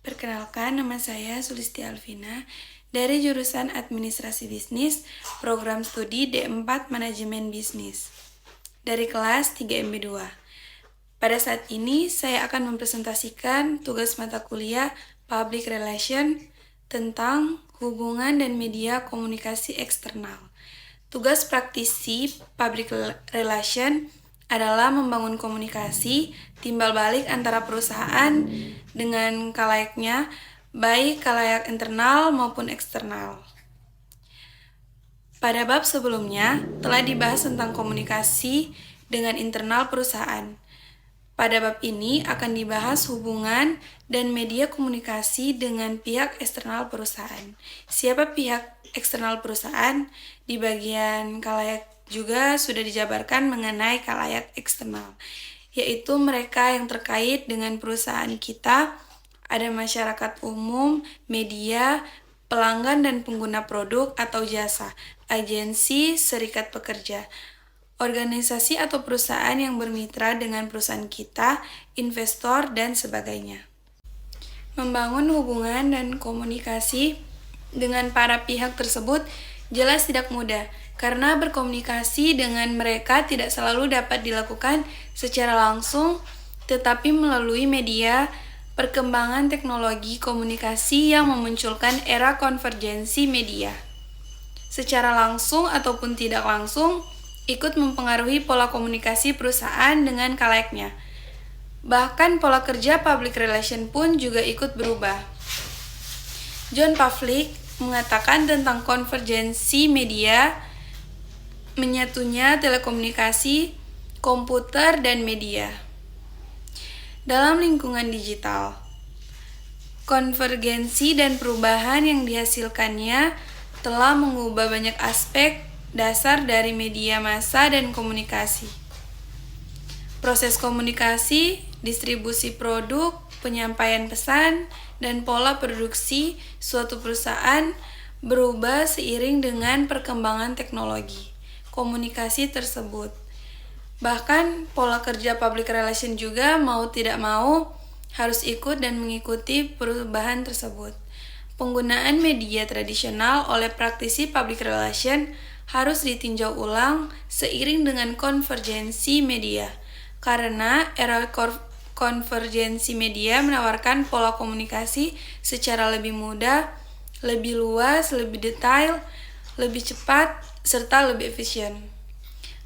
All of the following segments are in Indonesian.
Perkenalkan, nama saya Sulisti Alvina dari jurusan Administrasi Bisnis, Program Studi D4 Manajemen Bisnis, dari kelas 3MB2. Pada saat ini, saya akan mempresentasikan tugas mata kuliah Public Relation tentang hubungan dan media komunikasi eksternal. Tugas praktisi Public Relation adalah membangun komunikasi timbal balik antara perusahaan dengan kalayknya, baik kalayak internal maupun eksternal. Pada bab sebelumnya telah dibahas tentang komunikasi dengan internal perusahaan. Pada bab ini akan dibahas hubungan dan media komunikasi dengan pihak eksternal perusahaan. Siapa pihak eksternal perusahaan? Di bagian kalayak juga sudah dijabarkan mengenai kalayak eksternal, yaitu mereka yang terkait dengan perusahaan kita, ada masyarakat umum, media, pelanggan dan pengguna produk atau jasa, agensi, serikat pekerja, organisasi atau perusahaan yang bermitra dengan perusahaan kita, investor, dan sebagainya. Membangun hubungan dan komunikasi dengan para pihak tersebut jelas tidak mudah, karena berkomunikasi dengan mereka tidak selalu dapat dilakukan secara langsung, tetapi melalui media perkembangan teknologi komunikasi yang memunculkan era konvergensi media. Secara langsung ataupun tidak langsung, ikut mempengaruhi pola komunikasi perusahaan dengan kalayaknya. Bahkan pola kerja public relation pun juga ikut berubah. John Pavlik mengatakan tentang konvergensi media, menyatunya telekomunikasi, komputer, dan media. Dalam lingkungan digital, konvergensi dan perubahan yang dihasilkannya telah mengubah banyak aspek dasar dari media massa dan komunikasi. Proses komunikasi, distribusi produk, penyampaian pesan, dan pola produksi suatu perusahaan berubah seiring dengan perkembangan teknologi komunikasi tersebut. Bahkan pola kerja public relation juga mau tidak mau harus ikut dan mengikuti perubahan tersebut. Penggunaan media tradisional oleh praktisi public relation harus ditinjau ulang seiring dengan konvergensi media, karena era konvergensi media menawarkan pola komunikasi secara lebih mudah, lebih luas, lebih detail, lebih cepat, serta lebih efisien.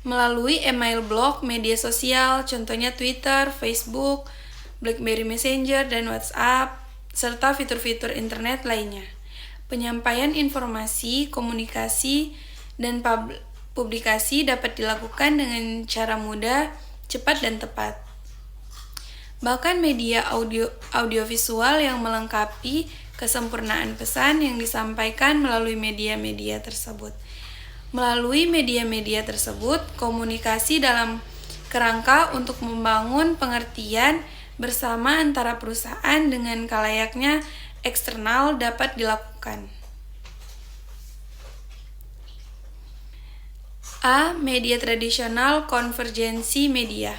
Melalui email blog, media sosial, contohnya Twitter, Facebook, BlackBerry Messenger, dan WhatsApp, serta fitur-fitur internet lainnya. Penyampaian informasi, komunikasi, dan publikasi dapat dilakukan dengan cara mudah, cepat, dan tepat. Bahkan media audiovisual yang melengkapi kesempurnaan pesan yang disampaikan melalui media-media tersebut. Melalui media-media tersebut, komunikasi dalam kerangka untuk membangun pengertian bersama antara perusahaan dengan kalayaknya eksternal dapat dilakukan. A. Media tradisional, konvergensi media.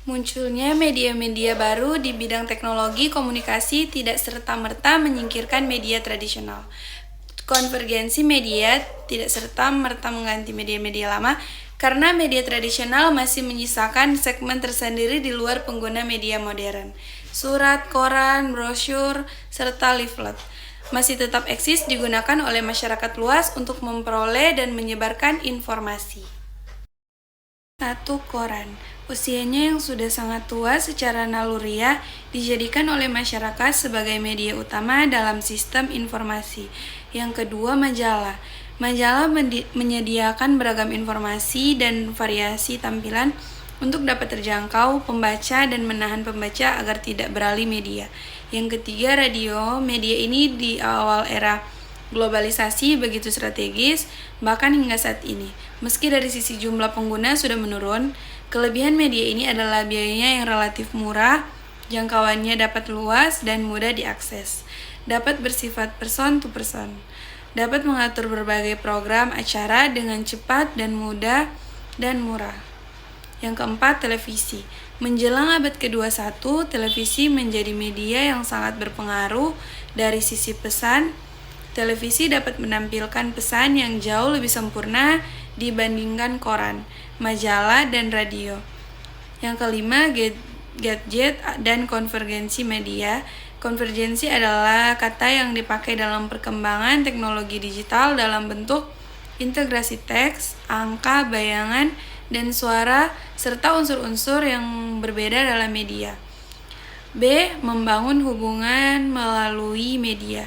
Munculnya media-media baru di bidang teknologi komunikasi tidak serta-merta menyingkirkan media tradisional. Konvergensi media tidak serta-merta mengganti media-media lama, karena media tradisional masih menyisakan segmen tersendiri di luar pengguna media modern. Surat, koran, brosur, serta leaflet masih tetap eksis digunakan oleh masyarakat luas untuk memperoleh dan menyebarkan informasi. 1. Koran. Usianya yang sudah sangat tua secara naluriah dijadikan oleh masyarakat sebagai media utama dalam sistem informasi. Yang kedua, majalah. Majalah menyediakan beragam informasi dan variasi tampilan untuk dapat terjangkau pembaca dan menahan pembaca agar tidak beralih media. Yang ketiga, radio. Media ini di awal era globalisasi begitu strategis, bahkan hingga saat ini. Meski dari sisi jumlah pengguna sudah menurun, kelebihan media ini adalah biayanya yang relatif murah, jangkauannya dapat luas dan mudah diakses, dapat bersifat person to person, dapat mengatur berbagai program acara dengan cepat dan mudah dan murah. Yang keempat, televisi. Menjelang abad ke-21, televisi menjadi media yang sangat berpengaruh dari sisi pesan. Televisi dapat menampilkan pesan yang jauh lebih sempurna dibandingkan koran, majalah, dan radio. Yang kelima, gadget dan konvergensi media. Konvergensi adalah kata yang dipakai dalam perkembangan teknologi digital dalam bentuk integrasi teks, angka, bayangan, dan suara, serta unsur-unsur yang berbeda dalam media. B. Membangun hubungan melalui media.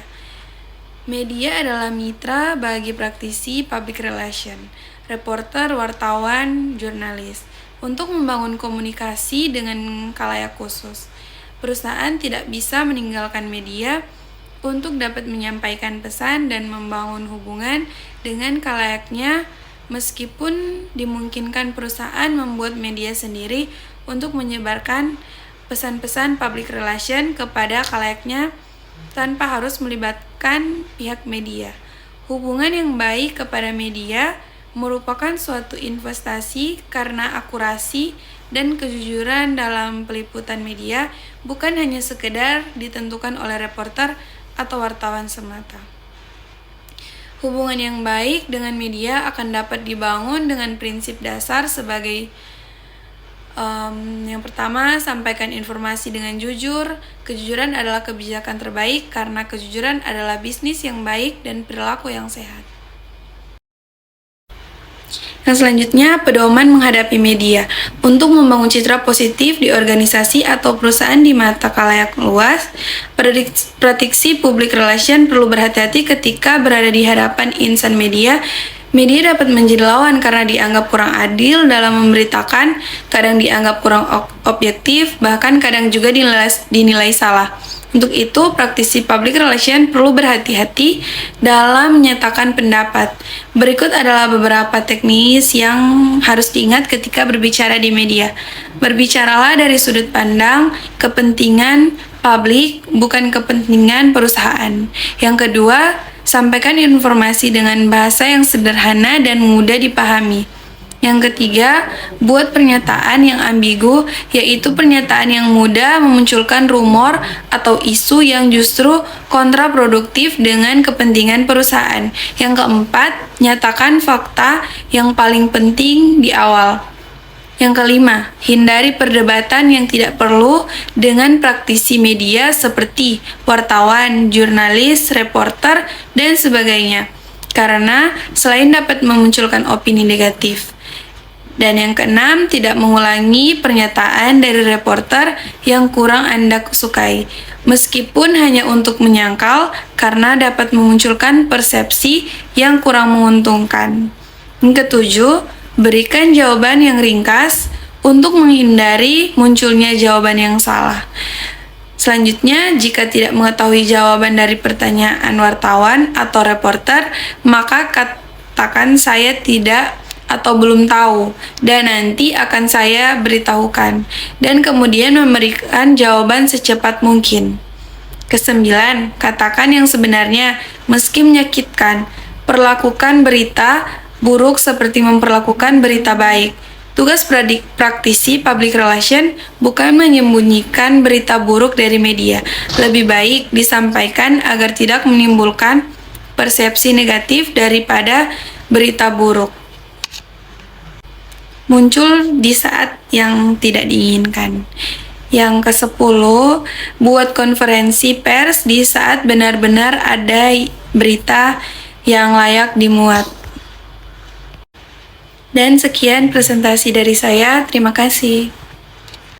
Media adalah mitra bagi praktisi public relation, reporter, wartawan, jurnalis, untuk membangun komunikasi dengan khalayak khusus. Perusahaan tidak bisa meninggalkan media untuk dapat menyampaikan pesan dan membangun hubungan dengan khalayaknya, meskipun dimungkinkan perusahaan membuat media sendiri untuk menyebarkan pesan-pesan public relation kepada khalayaknya tanpa harus melibatkan pihak media. Hubungan yang baik kepada media merupakan suatu investasi karena akurasi dan kejujuran dalam peliputan media bukan hanya sekedar ditentukan oleh reporter atau wartawan semata. Hubungan yang baik dengan media akan dapat dibangun dengan prinsip dasar sebagai yang pertama, sampaikan informasi dengan jujur. Kejujuran adalah kebijakan terbaik karena kejujuran adalah bisnis yang baik dan perilaku yang sehat. Yang selanjutnya, pedoman menghadapi media. Untuk membangun citra positif di organisasi atau perusahaan di mata khalayak luas, praktisi public relation perlu berhati-hati ketika berada di hadapan insan media. Media dapat menjadi lawan karena dianggap kurang adil dalam memberitakan, kadang dianggap kurang objektif, bahkan kadang juga dinilai salah. Untuk itu, praktisi public relation perlu berhati-hati dalam menyatakan pendapat. Berikut adalah beberapa teknis yang harus diingat ketika berbicara di media. Berbicaralah dari sudut pandang kepentingan publik, bukan kepentingan perusahaan. Yang kedua, sampaikan informasi dengan bahasa yang sederhana dan mudah dipahami. Yang ketiga, buat pernyataan yang ambigu, yaitu pernyataan yang mudah memunculkan rumor atau isu yang justru kontraproduktif dengan kepentingan perusahaan. Yang keempat, nyatakan fakta yang paling penting di awal. Yang kelima, hindari perdebatan yang tidak perlu dengan praktisi media seperti wartawan, jurnalis, reporter, dan sebagainya, karena selain dapat memunculkan opini negatif. Dan yang keenam, tidak mengulangi pernyataan dari reporter yang kurang Anda sukai, meskipun hanya untuk menyangkal, karena dapat memunculkan persepsi yang kurang menguntungkan. Yang ketujuh, berikan jawaban yang ringkas untuk menghindari munculnya jawaban yang salah. Selanjutnya, jika tidak mengetahui jawaban dari pertanyaan wartawan atau reporter, maka katakan saya tidak atau belum tahu, dan nanti akan saya beritahukan, dan kemudian memberikan jawaban secepat mungkin. Kesembilan, katakan yang sebenarnya, meski menyakitkan. Perlakukan berita buruk seperti memperlakukan berita baik. Tugas praktisi public relation bukan menyembunyikan berita buruk dari media. Lebih baik disampaikan agar tidak menimbulkan persepsi negatif daripada berita buruk muncul di saat yang tidak diinginkan. Yang ke-10, buat konferensi pers di saat benar-benar ada berita yang layak dimuat. Dan sekian presentasi dari saya, terima kasih.